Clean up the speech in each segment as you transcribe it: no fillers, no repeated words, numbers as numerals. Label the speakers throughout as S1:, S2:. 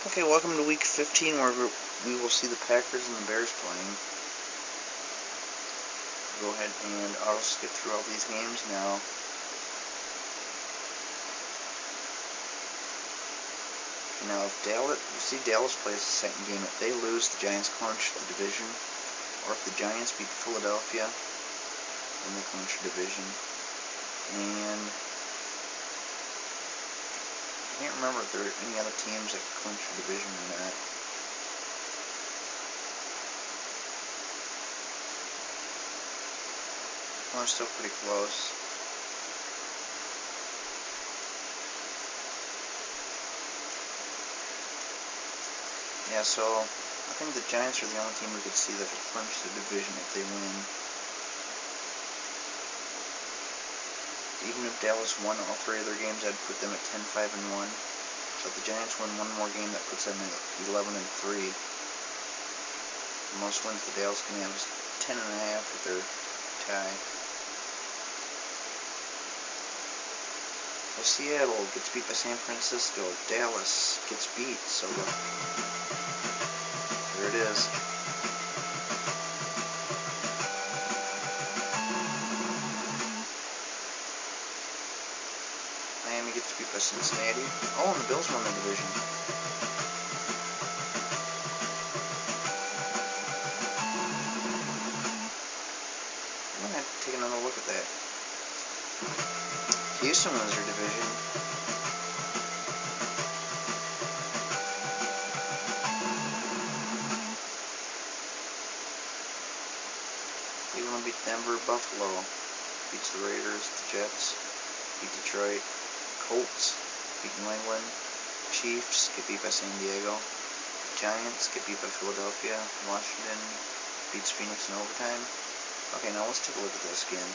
S1: Okay, welcome to week 15 where we will see the Packers and the Bears playing. Go ahead and I'll skip through all these games now. Now if Dallas plays the second game, if they lose, the Giants clinch the division. Or if the Giants beat Philadelphia, then they clinch the division. And I can't remember if there are any other teams that clinch the division or not. Well, it's still pretty close. Yeah, so I think the Giants are the only team we could see that could clinch the division if they win. Even if Dallas won all three of their games, I'd put them at 10-5-1. So if the Giants win one more game, that puts them at 11-3. The most wins the Dallas can have is 10.5 with their tie. So Seattle gets beat by San Francisco. Dallas gets beat, so there it is. Miami gets beat by Cincinnati. Oh, and the Bills won the division. I'm going to have to take another look at that. Houston wins their division. Cleveland beat Denver. Buffalo beats the Raiders. The Jets beat Detroit. Colts beat New England. Chiefs get beat by San Diego. Giants get beat by Philadelphia. Washington beats Phoenix in overtime. Okay, now let's take a look at this again.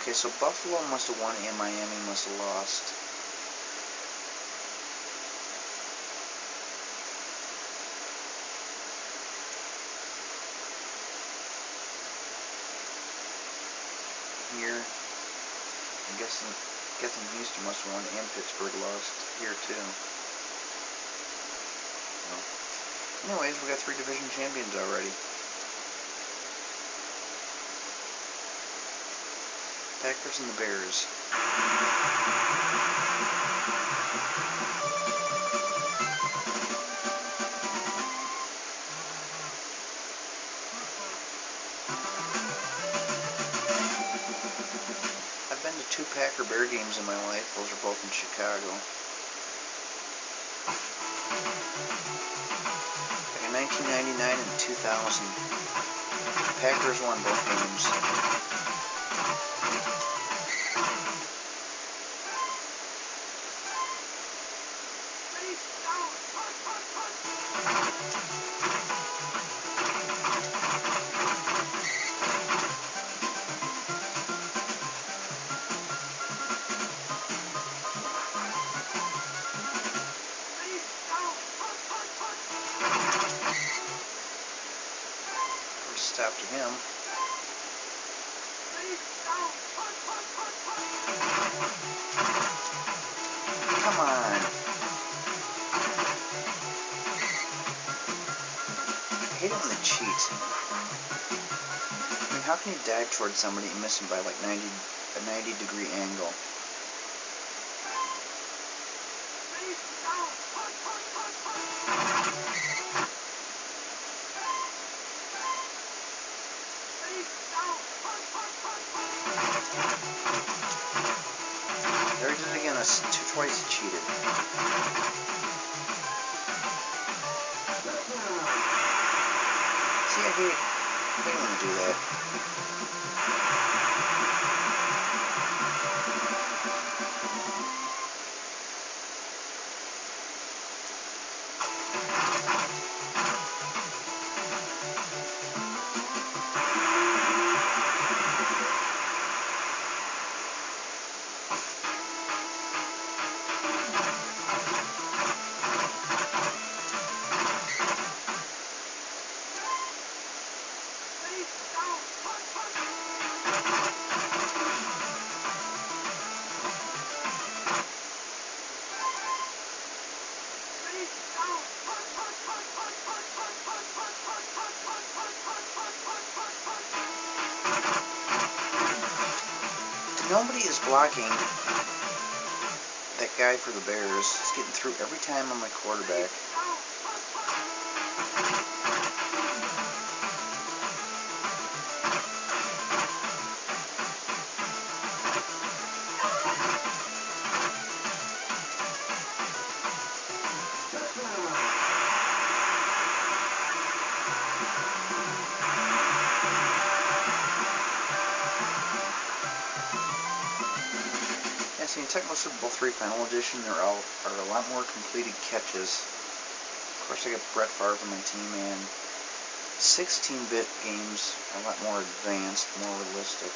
S1: Okay, so Buffalo must have won and Miami must have lost. Here, I'm guessing Houston must have won and Pittsburgh lost here too. Well, anyways, we got 3 division champions already. Packers and the Bears. I've been to 2 Packer-Bear games in my life. Those are both in Chicago. Back in 1999 and 2000, the Packers won both games. Stop to him. Come on. I hate it when they cheat. I mean, how can you dive towards somebody and miss him by like a 90-degree angle? There he did it again. That's twice he cheated. See, I hate when they do that. Nobody is blocking that guy for the Bears. He's getting through every time on my quarterback. Yeah, see, in Tecmo Super Bowl 3 Final Edition, there are a lot more completed catches. Of course, I got Brett Favre on my team, and 16-bit games are a lot more advanced, more realistic.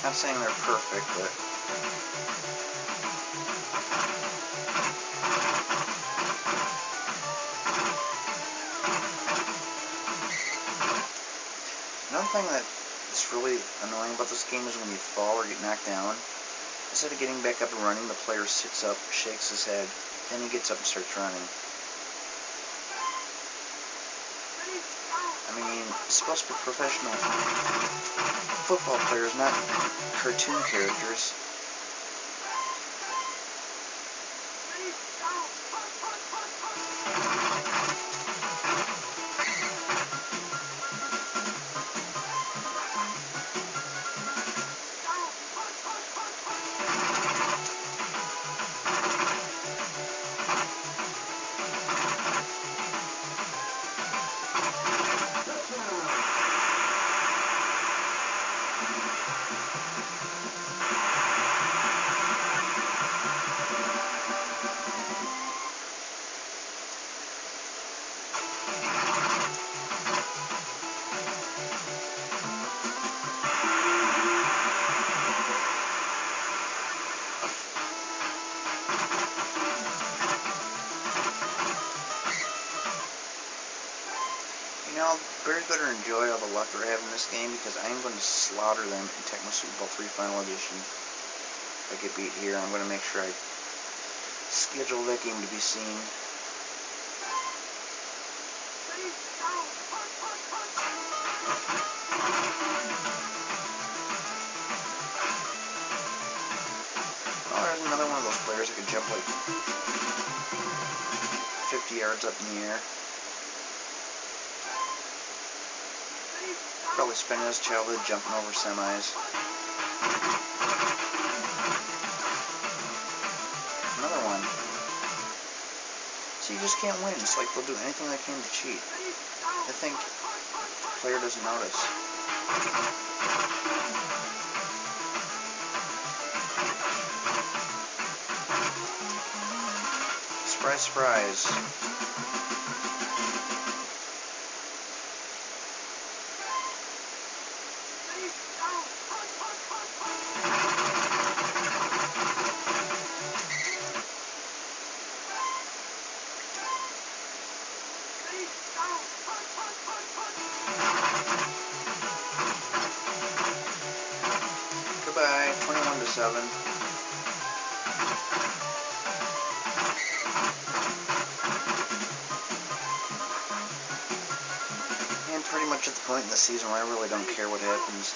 S1: Not saying they're perfect, but another thing that is really annoying about this game is when you fall or get knocked down, instead of getting back up and running, the player sits up, shakes his head, then he gets up and starts running. I mean, it's supposed to be professional football players, not cartoon characters. You know, Bears better enjoy all the luck they're having in this game, because I am going to slaughter them in Tecmo Super Bowl 3 Final Edition. If I get beat here, I'm going to make sure I schedule that game to be seen. Oh, there's another one of those players that can jump like 50 yards up in the air. Probably spending his childhood jumping over semis. Another one. So you just can't win. It's like they'll do anything they can to cheat. I think the player doesn't notice. Surprise, surprise. Goodbye, 21-7. And pretty much at the point in the season where I really don't care what happens.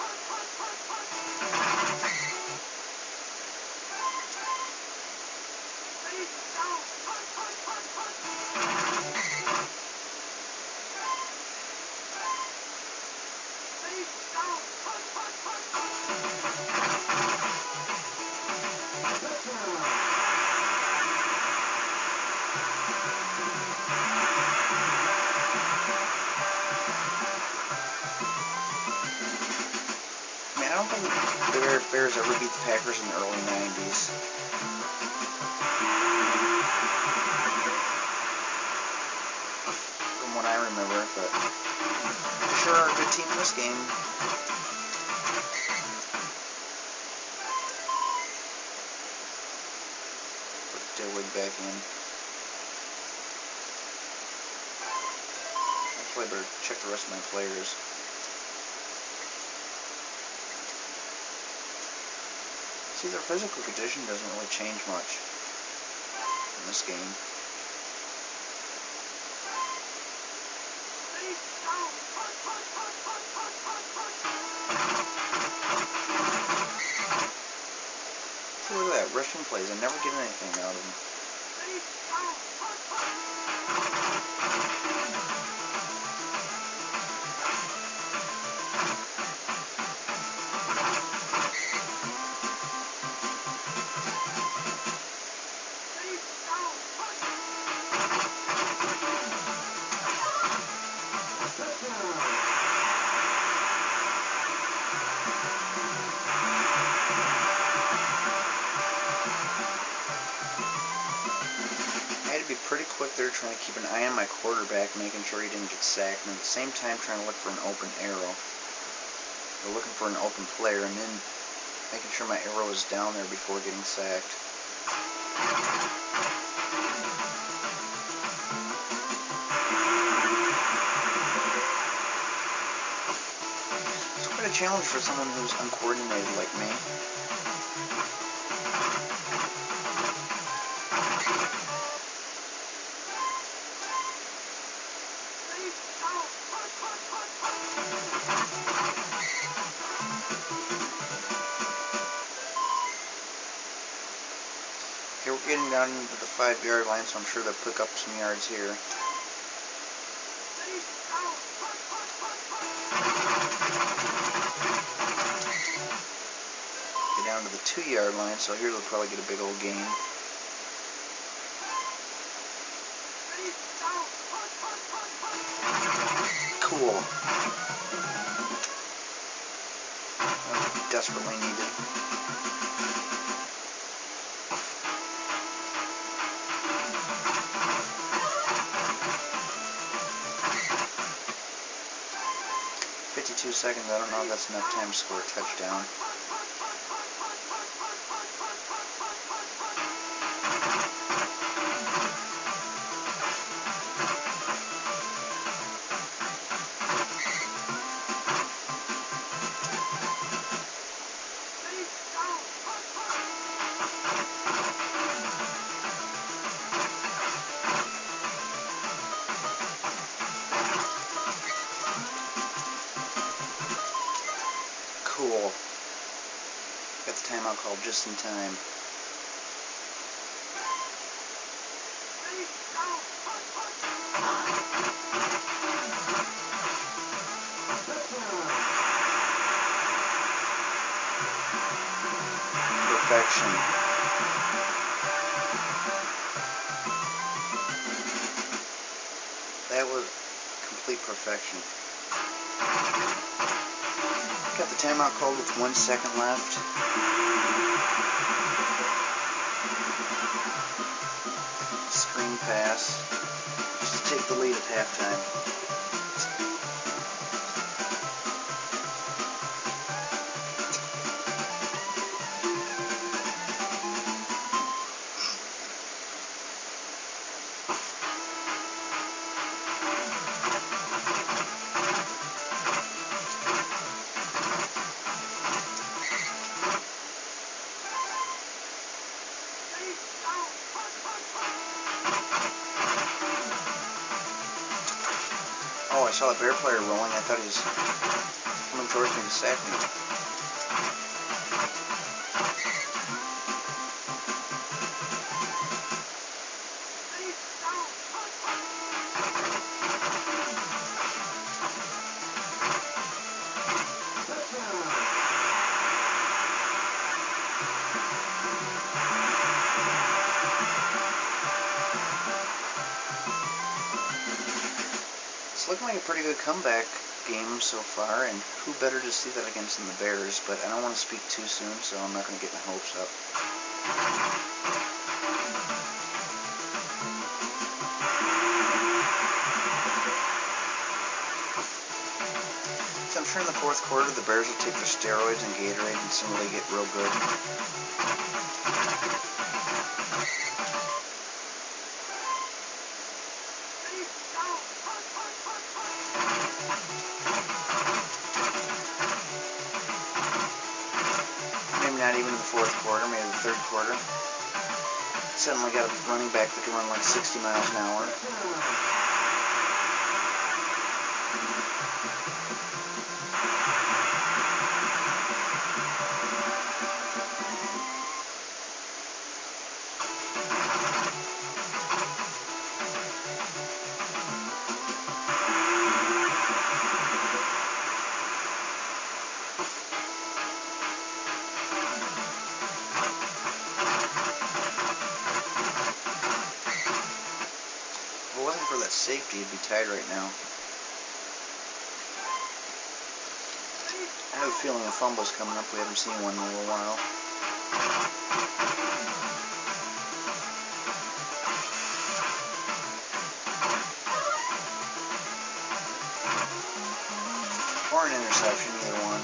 S1: I don't think the Bears ever beat the Packers in the early 90s. From what I remember, but they sure are a good team in this game. Put Dillwig back in. Actually, I better check the rest of my players. See, their physical condition doesn't really change much in this game. See, look at that, Russian plays. I never get anything out of them. I had to be pretty quick there trying to keep an eye on my quarterback, making sure he didn't get sacked, and at the same time trying to look for an open arrow. Or looking for an open player, and then making sure my arrow was down there before getting sacked. It's quite a challenge for someone who's uncoordinated like me. Okay, we're getting down into the 5-yard line, so I'm sure they'll pick up some yards here. Get down to the 2-yard line, so here they'll probably get a big old gain. Cool. Desperately needed. Seconds. I don't know if that's enough time to score a touchdown. Cool. Got the timeout called just in time. Perfection. That was complete perfection. Got the timeout called with 1 second left. Screen pass. Just to take the lead at halftime. Oh, I saw the Bear player rolling. I thought he was coming towards me to sack me. It's looking like a pretty good comeback game so far, and who better to see that against than the Bears, but I don't want to speak too soon, so I'm not going to get my hopes up. So I'm sure in the fourth quarter the Bears will take their steroids and Gatorade and suddenly get real good. Maybe not even in the fourth quarter, maybe the third quarter. Suddenly got a running back that can run like 60 miles an hour. wasn't for that safety, it'd be tied right now. I have a feeling a fumble's coming up. We haven't seen one in a little while. Or an interception, either one.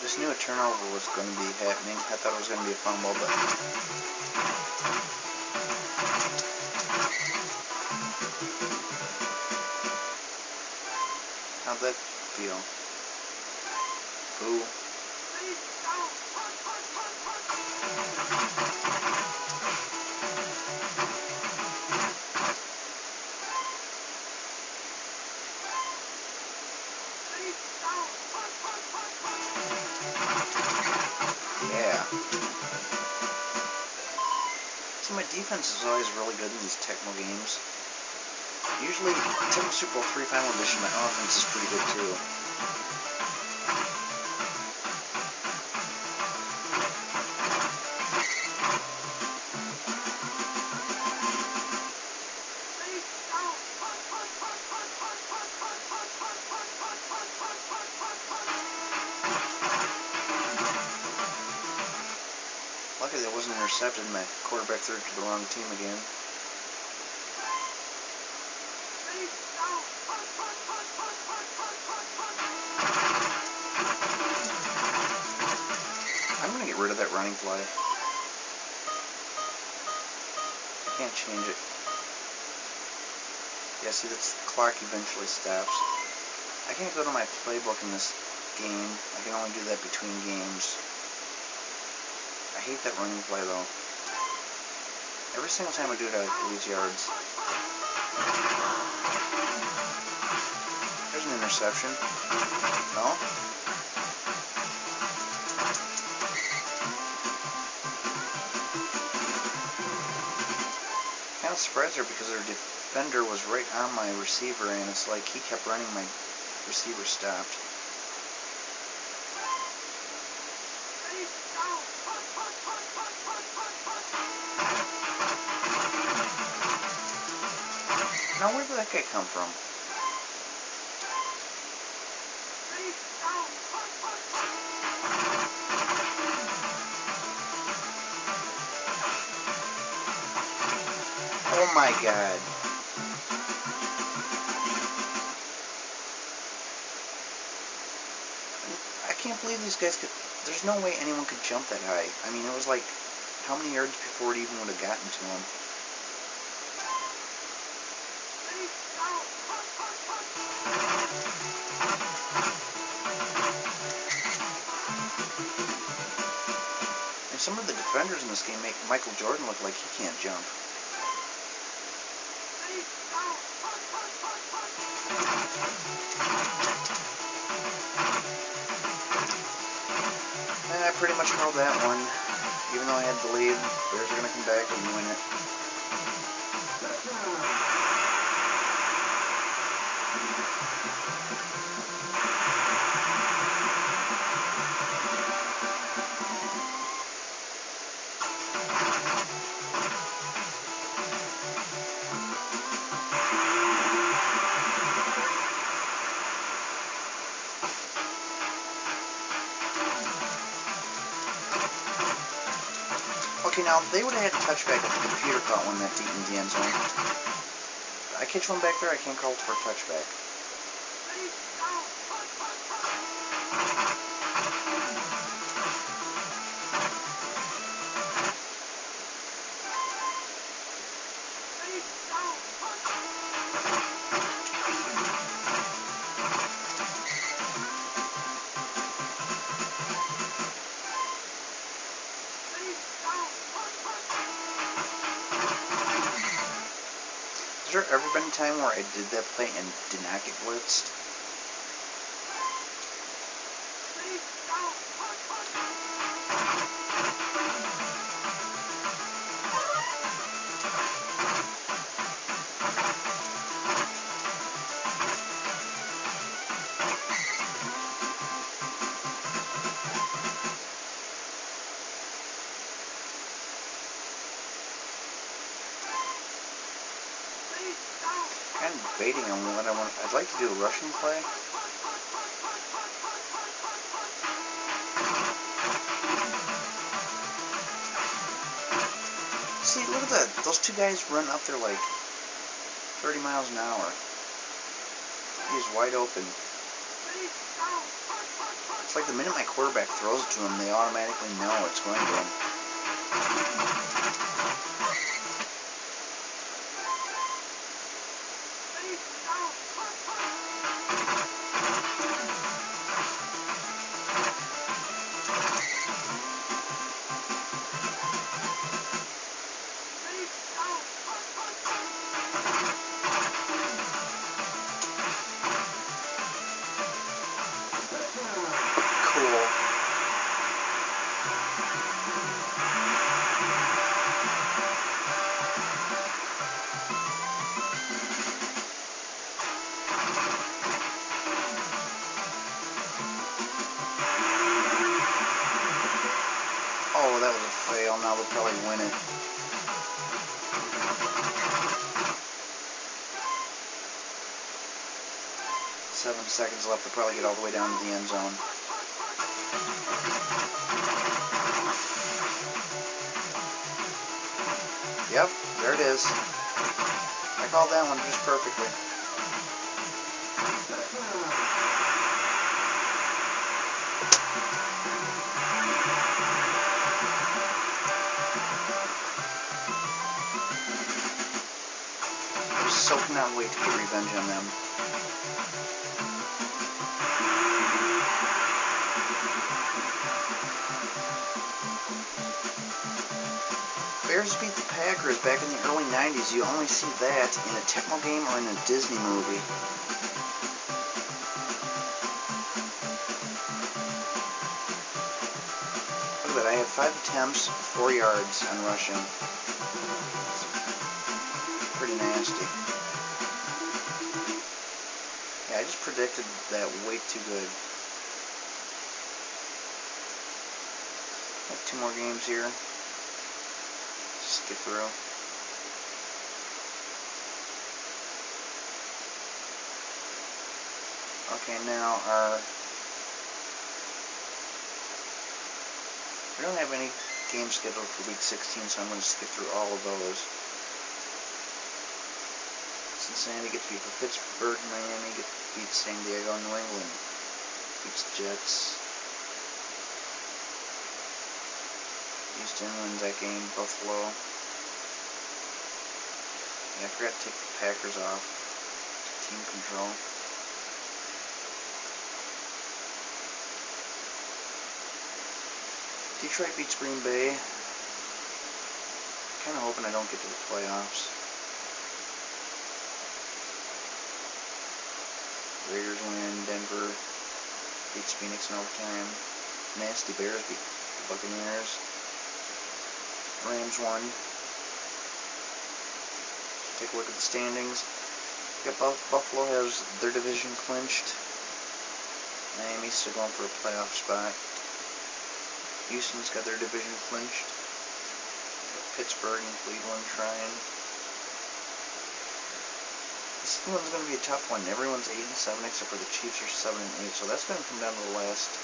S1: Just knew a turnover was going to be happening. I thought it was going to be a fumble, but... How'd that feel? Ooh. Yeah. See, my defense is always really good in these Tecmo games. Usually, Tecmo Super Bowl 3 Final Edition, my offense is pretty good too. Luckily that wasn't intercepted. My quarterback threw it to the wrong team again. I'm going to get rid of that running play. I can't change it. Yeah, see, the clock eventually stops. I can't go to my playbook in this game. I can only do that between games. I hate that running play, though. Every single time I do it, I lose yards. There's an interception. No? Kind of surprised her because her defender was right on my receiver, and it's like he kept running, my receiver stopped. Now, where did that guy come from? Oh my god. I can't believe these guys could... There's no way anyone could jump that high. I mean, it was like, how many yards before it even would have gotten to him? And some of the defenders in this game make Michael Jordan look like he can't jump. And I pretty much called that one. Even though I had the lead, Bears are going to come back and win it. Okay, now, they would have had a touchback if the computer caught one that deep in the end zone. I catch one back there, I can't call it for a touchback. Has there ever been a time where I did that play and did not get blitzed? debating on what I'd like to do a rushing play. See, look at that. Those two guys run up there like 30 miles an hour. He's wide open. It's like the minute my quarterback throws it to him, they automatically know it's going to him. Cool. Oh, that was a fail. Now they'll probably win it. Seven seconds left. They'll probably get all the way down to the end zone. Yep, there it is. I called that one just perfectly. I so cannot wait to get revenge on them. Bears beat the Packers back in the early 90s. You only see that in a Tecmo game or in a Disney movie. Look at that, I have 5 attempts, 4 yards on rushing. It's pretty nasty. Yeah, I just predicted that way too good. Have 2 more games here. Skip through. Okay, now we don't have any games scheduled for week 16, so I'm going to skip through all of those. Cincinnati gets beat for Pittsburgh, Miami beats San Diego, New England beats Jets. Houston wins that game, Buffalo. Yeah, I forgot to take the Packers off. Team control. Detroit beats Green Bay. Kind of hoping I don't get to the playoffs. Raiders win. Denver beats Phoenix in overtime. Nasty Bears beat the Buccaneers. Rams won. Take a look at the standings. Buffalo has their division clinched. Miami's still going for a playoff spot. Houston's got their division clinched. Pittsburgh and Cleveland trying. This one's going to be a tough one. Everyone's 8-7 except for the Chiefs are 7-8, so that's going to come down to the last.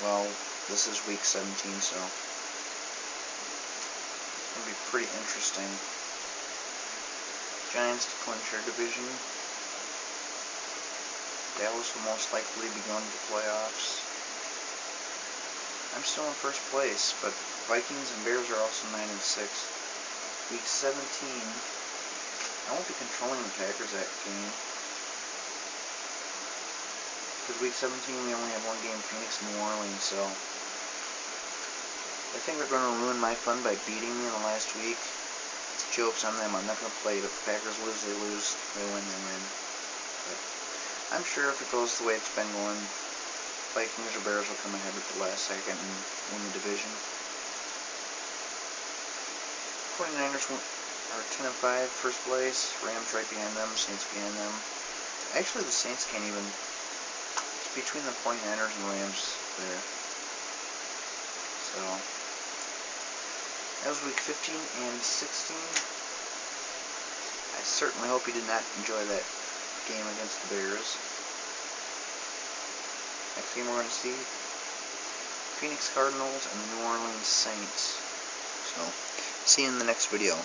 S1: Well, this is week 17, so it's going to be pretty interesting. Giants to clinch their division. Dallas will most likely be going to the playoffs. I'm still in first place, but Vikings and Bears are also 9-6. Week 17, I won't be controlling the Packers that game. Because week 17 we only have one game, Phoenix and New Orleans, so I think they're going to ruin my fun by beating me in the last week. Joke's on them. I'm not going to play it. If the Packers lose, they lose. If they win, they win. But I'm sure if it goes the way it's been going, Vikings or Bears will come ahead at the last second and win the division. 49ers are 10-5, first place. Rams right behind them. Saints behind them. Actually, the Saints can't even. It's between the 49ers and Rams there. So that was week 15 and 16. I certainly hope you did not enjoy that game against the Bears. Next game we're going to see Phoenix Cardinals and the New Orleans Saints. So, see you in the next video.